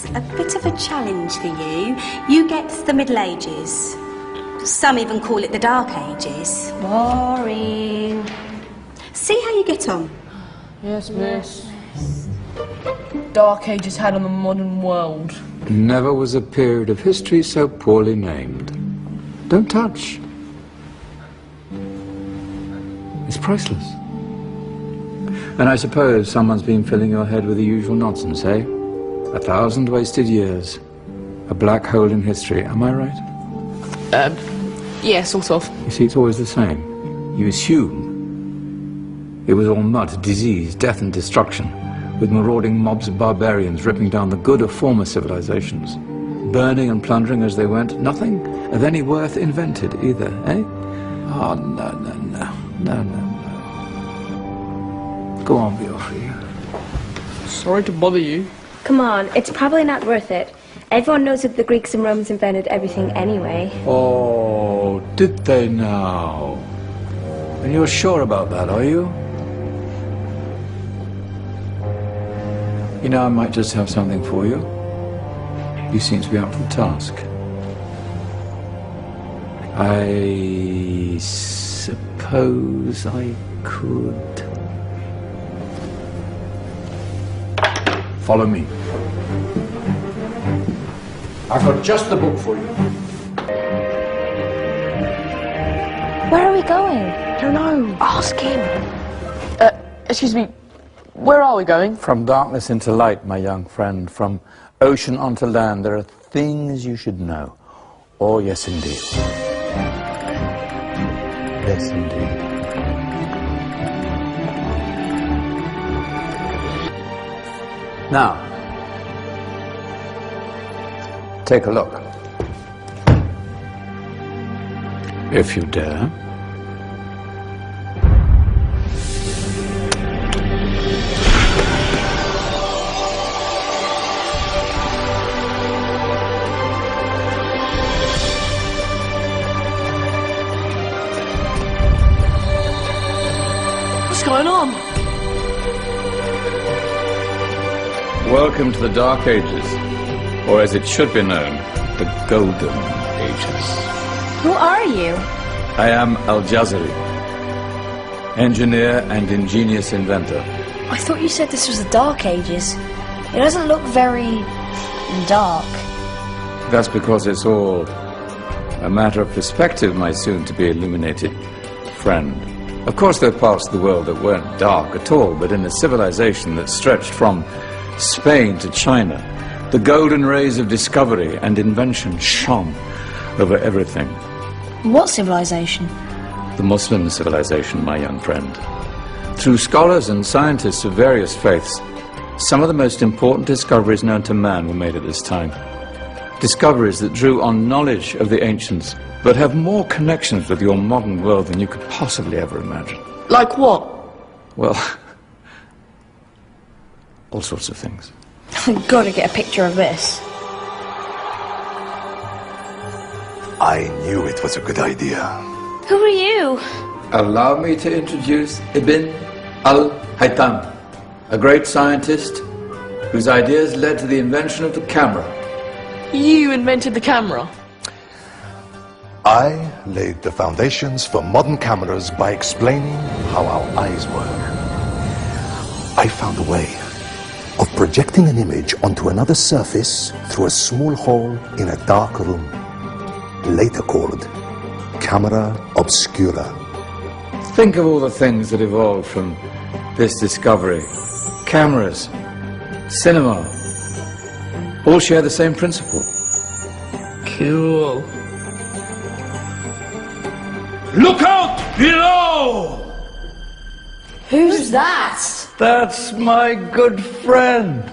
a bit of a challenge for you. You get the Middle Ages. Some even call it the Dark Ages. Boring. See how you get on. Yes, miss. Dark Ages had on the modern world. Never was a period of history so poorly named. Don't touch. It's priceless. And I suppose someone's been filling your head with the usual nonsense, eh? 1,000 wasted years. A black hole in history, am I right? Yeah, sort of. You see, it's always the same. You assume it was all mud, disease, death and destruction, with marauding mobs of barbarians ripping down the good of former civilizations, burning and plundering as they went. Nothing of any worth invented either, eh? Oh, no. Go on, be off with you. Sorry to bother you. Come on, it's probably not worth it. Everyone knows that the Greeks and Romans invented everything anyway. Oh, did they now? And you're sure about that, are you? You know, I might just have something for you. You seem to be up for the task. I suppose I could. Follow me. I've got just the book for you. Where are we going? I don't know. Ask him. Excuse me, where are we going? From darkness into light, my young friend. From ocean onto land, there are things you should know. Oh, yes, indeed. Yes, indeed. Now, take a look. If you dare. What's going on? Welcome to the Dark Ages, or as it should be known, the Golden Ages. Who are you? I am Al-Jazari, engineer and ingenious inventor. I thought you said this was the Dark Ages. It doesn't look very dark. That's because it's all a matter of perspective, my soon-to-be illuminated friend. Of course, there are parts of the world that weren't dark at all, but in a civilization that stretched from Spain to China, the golden rays of discovery and invention shone over everything. What civilization? The Muslim civilization, my young friend. Through scholars and scientists of various faiths, some of the most important discoveries known to man were made at this time. Discoveries that drew on knowledge of the ancients, but have more connections with your modern world than you could possibly ever imagine. Like what? Well, all sorts of things. I've got to get a picture of this. I knew it was a good idea. Who are you? Allow me to introduce Ibn al-Haytham, a great scientist whose ideas led to the invention of the camera. You invented the camera? I laid the foundations for modern cameras by explaining how our eyes work. I found a way of projecting an image onto another surface through a small hole in a dark room, later called camera obscura. Think of all the things that evolved from this discovery. Cameras, cinema, all share the same principle. Cool. Look out below! Who's that? That's my good friend,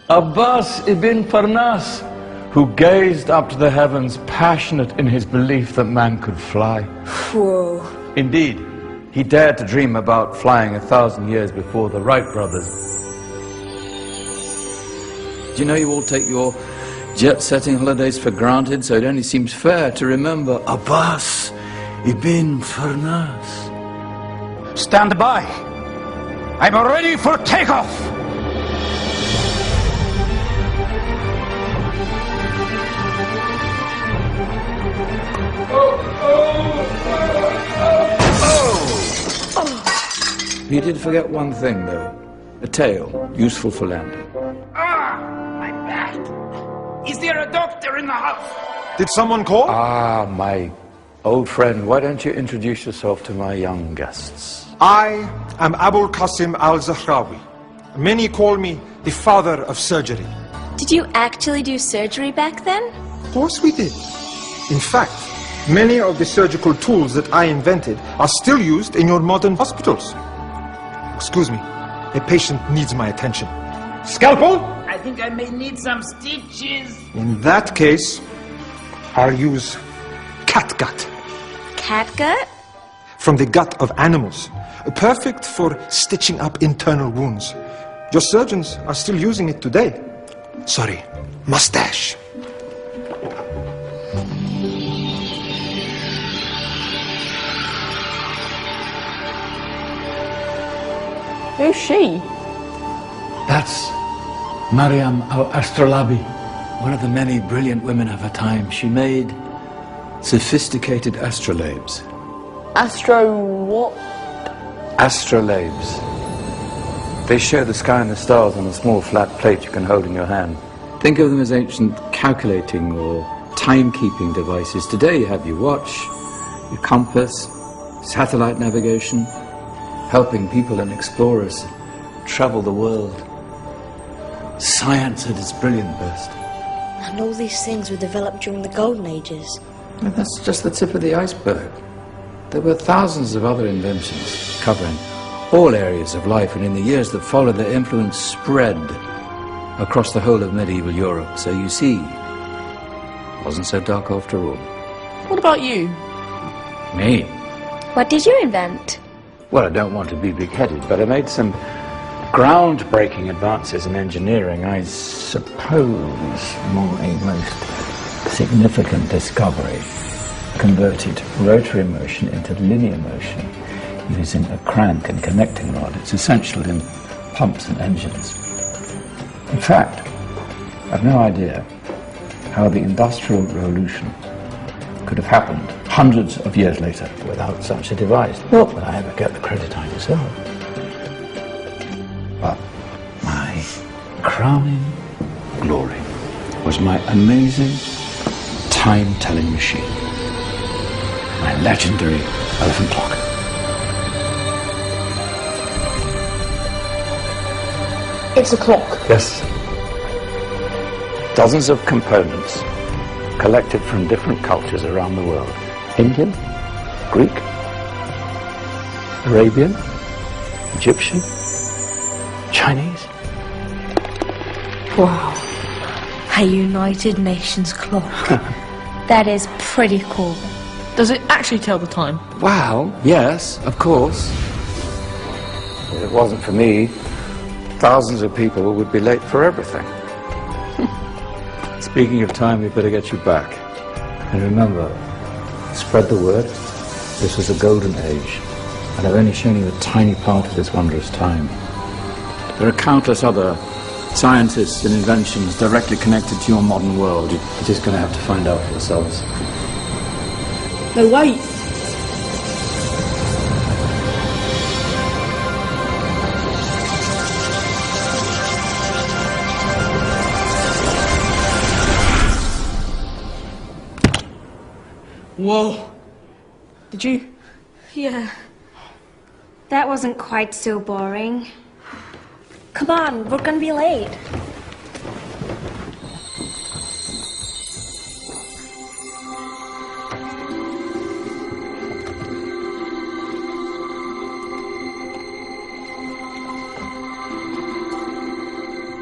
Abbas ibn Farnas, who gazed up to the heavens, passionate in his belief that man could fly. Whoa. Indeed, he dared to dream about flying 1,000 years before the Wright brothers. Do you know you all take your jet-setting holidays for granted, so it only seems fair to remember Abbas ibn Farnas. Stand by. I'm ready for takeoff. You did forget one thing, though. A tail, useful for landing. Ah, my back. Is there a doctor in the house? Did someone call? Ah, my old friend, why don't you introduce yourself to my young guests? I am Abul Qasim al-Zahrawi. Many call me the father of surgery. Did you actually do surgery back then? Of course we did. In fact, many of the surgical tools that I invented are still used in your modern hospitals. Excuse me, a patient needs my attention. Scalpel? I think I may need some stitches. In that case, I'll use catgut. Catgut? From the gut of animals. Perfect for stitching up internal wounds. Your surgeons are still using it today. Sorry, mustache. Who's she? That's Maryam al-Astrolabi, one of the many brilliant women of her time. She made sophisticated astrolabes. Astro what? Astrolabes. They show the sky and the stars on a small flat plate you can hold in your hand. Think of them as ancient calculating or timekeeping devices. Today you have your watch, your compass, satellite navigation, helping people and explorers travel the world. Science at its brilliant best. And all these things were developed during the Golden Ages. And that's just the tip of the iceberg. There were thousands of other inventions covering all areas of life, and in the years that followed, their influence spread across the whole of medieval Europe. So you see, it wasn't so dark after all. What about you? Me? What did you invent? Well, I don't want to be big-headed, but I made some groundbreaking advances in engineering. I suppose my most significant discovery converted rotary motion into linear motion using a crank and connecting rod. It's essential in pumps and engines. In fact, I've no idea how the Industrial Revolution could have happened hundreds of years later without such a device. Not that I ever get the credit I deserve. But my crowning glory was my amazing time-telling machine. My legendary elephant clock. It's a clock. Yes. Dozens of components collected from different cultures around the world. Indian, Greek, Arabian, Egyptian, Chinese. Wow. A United Nations clock. That is pretty cool. Does it actually tell the time? Wow, yes, of course. If it wasn't for me, thousands of people would be late for everything. Speaking of time, we better get you back. And remember, spread the word. This was a golden age, and I've only shown you a tiny part of this wondrous time. There are countless other scientists and inventions directly connected to your modern world. You're just going to have to find out for yourselves. No, wait. Whoa. Did you? Yeah. That wasn't quite so boring. Come on, we're gonna be late.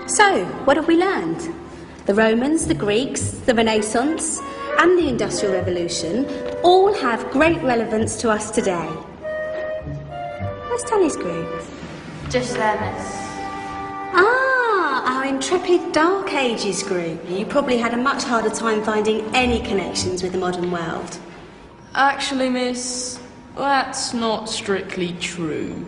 So, what have we learned? The Romans, the Greeks, the Renaissance, and the Industrial Revolution all have great relevance to us today. Where's Danny's group? Just there, miss. Ah, our intrepid Dark Ages group. You probably had a much harder time finding any connections with the modern world. Actually, miss, that's not strictly true.